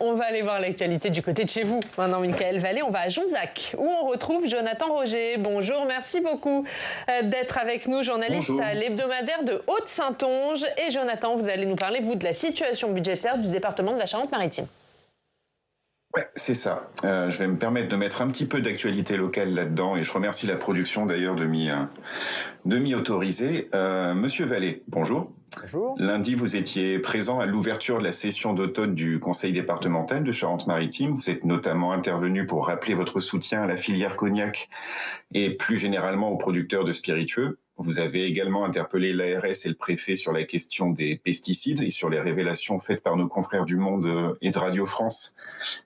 On va aller voir l'actualité du côté de chez vous. Maintenant, Mickaël Vallée, on va à Jonzac, où on retrouve Jonathan Roger. Bonjour, merci beaucoup d'être avec nous, journaliste à l'hebdomadaire de Haute-Saintonge. Et Jonathan, vous allez nous parler, vous, de la situation budgétaire du département de la Charente-Maritime. Ouais, c'est ça. Je vais me permettre de mettre un petit peu d'actualité locale là-dedans et je remercie la production d'ailleurs de m'y autoriser. Monsieur Vallée, bonjour. Bonjour. Lundi, vous étiez présent à l'ouverture de la session d'automne du Conseil départemental de Charente-Maritime. Vous êtes notamment intervenu pour rappeler votre soutien à la filière cognac et plus généralement aux producteurs de spiritueux. Vous avez également interpellé l'ARS et le préfet sur la question des pesticides et sur les révélations faites par nos confrères du Monde et de Radio France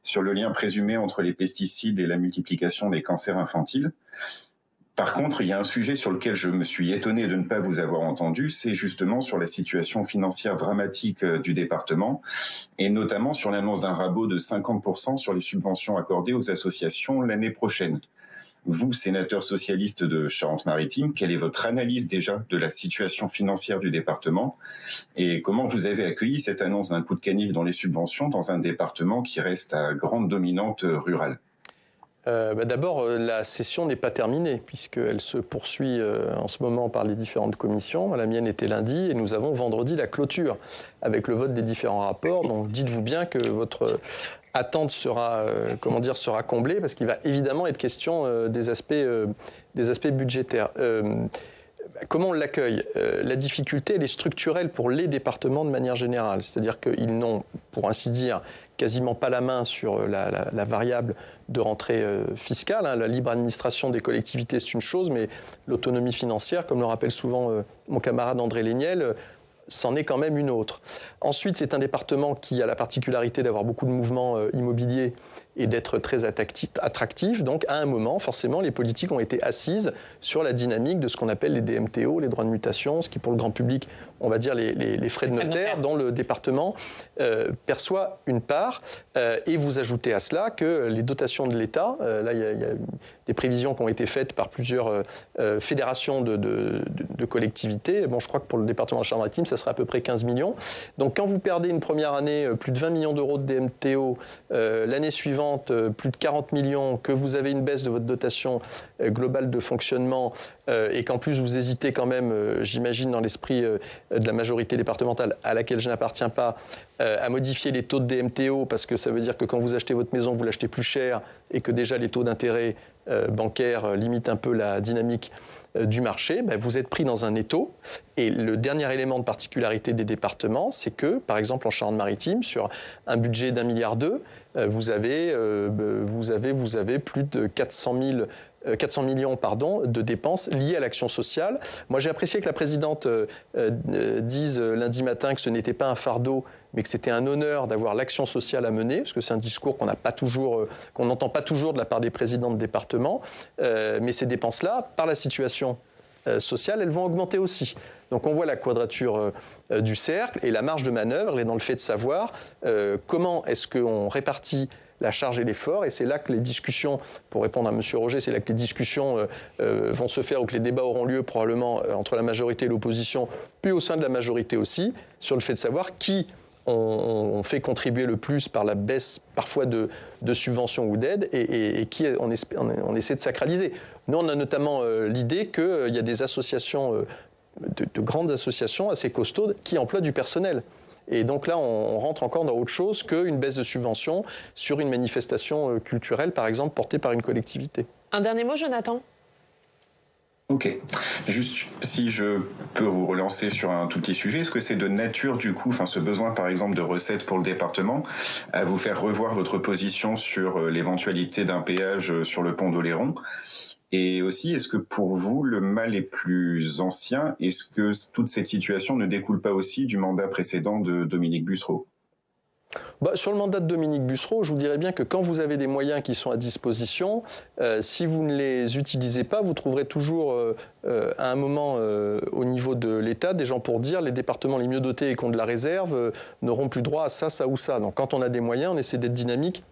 sur le lien présumé entre les pesticides et la multiplication des cancers infantiles. Par contre, il y a un sujet sur lequel je me suis étonné de ne pas vous avoir entendu, c'est justement sur la situation financière dramatique du département et notamment sur l'annonce d'un rabot de 50% sur les subventions accordées aux associations l'année prochaine. Vous, sénateur socialiste de Charente-Maritime, quelle est votre analyse déjà de la situation financière du département et comment vous avez accueilli cette annonce d'un coup de canif dans les subventions dans un département qui reste à grande dominante rurale ? D'abord, la session n'est pas terminée puisqu'elle se poursuit en ce moment par les différentes commissions. La mienne était lundi et nous avons vendredi la clôture avec le vote des différents rapports. Donc dites-vous bien que votre attente sera comblée parce qu'il va évidemment être question des aspects budgétaires. Comment on l'accueille ? La difficulté, elle est structurelle pour les départements de manière générale. C'est-à-dire qu'ils n'ont, pour ainsi dire, quasiment pas la main sur la variable de rentrée fiscale. La libre administration des collectivités, c'est une chose, mais l'autonomie financière, comme le rappelle souvent mon camarade André Léniel, c'en est quand même une autre. Ensuite, c'est un département qui a la particularité d'avoir beaucoup de mouvements immobiliers et d'être très attractif. Donc, à un moment, forcément, les politiques ont été assises sur la dynamique de ce qu'on appelle les DMTO, les droits de mutation, ce qui, pour le grand public, on va dire les frais de notaire, dont le département perçoit une part. Et vous ajoutez à cela que les dotations de l'État, là, il y a des prévisions qui ont été faites par plusieurs fédérations de collectivités. Bon, je crois que pour le département de la Charente-Maritime, ça sera à peu près 15 millions. Donc, quand vous perdez une première année plus de 20 millions d'euros de DMTO, l'année suivante, plus de 40 millions, que vous avez une baisse de votre dotation globale de fonctionnement et qu'en plus vous hésitez quand même, j'imagine dans l'esprit de la majorité départementale à laquelle je n'appartiens pas, à modifier les taux de DMTO parce que ça veut dire que quand vous achetez votre maison, vous l'achetez plus cher et que déjà les taux d'intérêt bancaires limitent un peu la dynamique du marché, vous êtes pris dans un étau. Et le dernier élément de particularité des départements, c'est que, par exemple, en Charente-Maritime, sur un budget d'1,2 milliard, vous avez plus de 400 millions de dépenses liées à l'action sociale. Moi, j'ai apprécié que la présidente dise lundi matin que ce n'était pas un fardeau, mais que c'était un honneur d'avoir l'action sociale à mener, parce que c'est un discours qu'on n'entend pas toujours de la part des présidents de département. Mais ces dépenses-là, par la situation sociale, elles vont augmenter aussi. Donc on voit la quadrature du cercle et la marge de manœuvre, elle est dans le fait de savoir comment est-ce qu'on répartit la charge et l'effort, et c'est là que les discussions, pour répondre à M. Roger, c'est là que les discussions vont se faire ou que les débats auront lieu probablement entre la majorité et l'opposition, puis au sein de la majorité aussi, sur le fait de savoir qui on fait contribuer le plus par la baisse parfois de subventions ou d'aides et qui on essaie de sacraliser. Nous, on a notamment l'idée qu'il y a des associations, de grandes associations assez costaudes qui emploient du personnel. Et donc là, on rentre encore dans autre chose qu'une baisse de subventions sur une manifestation culturelle, par exemple, portée par une collectivité. Un dernier mot, Jonathan ? Ok. Juste si je peux vous relancer sur un tout petit sujet, est-ce que c'est de nature du coup, ce besoin par exemple de recettes pour le département, à vous faire revoir votre position sur l'éventualité d'un péage sur le pont d'Oléron ? Et aussi, est-ce que pour vous, le mal est plus ancien ? Est-ce que toute cette situation ne découle pas aussi du mandat précédent de Dominique Bussereau ? Sur le mandat de Dominique Bussereau, je vous dirais bien que quand vous avez des moyens qui sont à disposition, si vous ne les utilisez pas, vous trouverez toujours à un moment au niveau de l'État des gens pour dire les départements les mieux dotés et qui ont de la réserve n'auront plus droit à ça, ça ou ça. Donc quand on a des moyens, on essaie d'être dynamique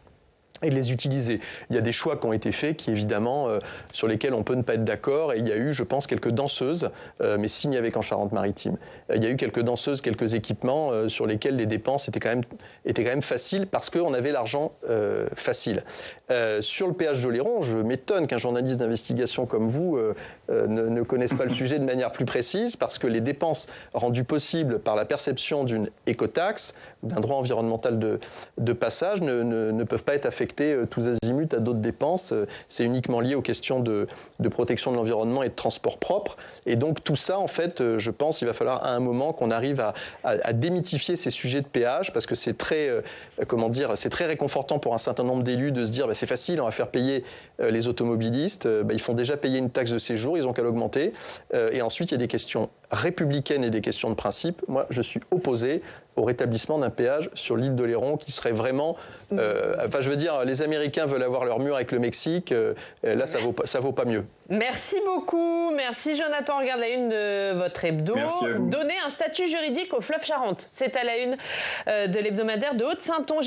et de les utiliser. Il y a des choix qui ont été faits qui, évidemment, sur lesquels on peut ne pas être d'accord. Et il y a eu, je pense, quelques danseuses, mais s'il n'y avait qu'en Charente-Maritime. Il y a eu quelques danseuses, quelques équipements sur lesquels les dépenses étaient quand même faciles parce qu'on avait l'argent facile. Sur le péage d'Oléron, je m'étonne qu'un journaliste d'investigation comme vous ne connaisse pas le sujet de manière plus précise parce que les dépenses rendues possibles par la perception d'une écotaxe ou d'un droit environnemental de passage ne peuvent pas être affectées tous azimuts à d'autres dépenses. C'est uniquement lié aux questions de protection de l'environnement et de transport propre. Et donc tout ça, en fait, je pense qu'il va falloir à un moment qu'on arrive à démythifier ces sujets de péage parce que c'est très, c'est très réconfortant pour un certain nombre d'élus de se dire c'est facile, on va faire payer les automobilistes. Ils font déjà payer une taxe de séjour, ils n'ont qu'à l'augmenter. Et ensuite, il y a des questions républicaines et des questions de principe. Moi, je suis opposé au rétablissement d'un péage sur l'île d'Oléron qui serait vraiment... je veux dire, les Américains veulent avoir leur mur avec le Mexique. Là, ça vaut pas mieux. Merci beaucoup. Merci, Jonathan. Regarde la une de votre hebdo. Merci à vous. Donner un statut juridique au fleuve Charente. C'est à la une de l'hebdomadaire de Haute-Saintonge.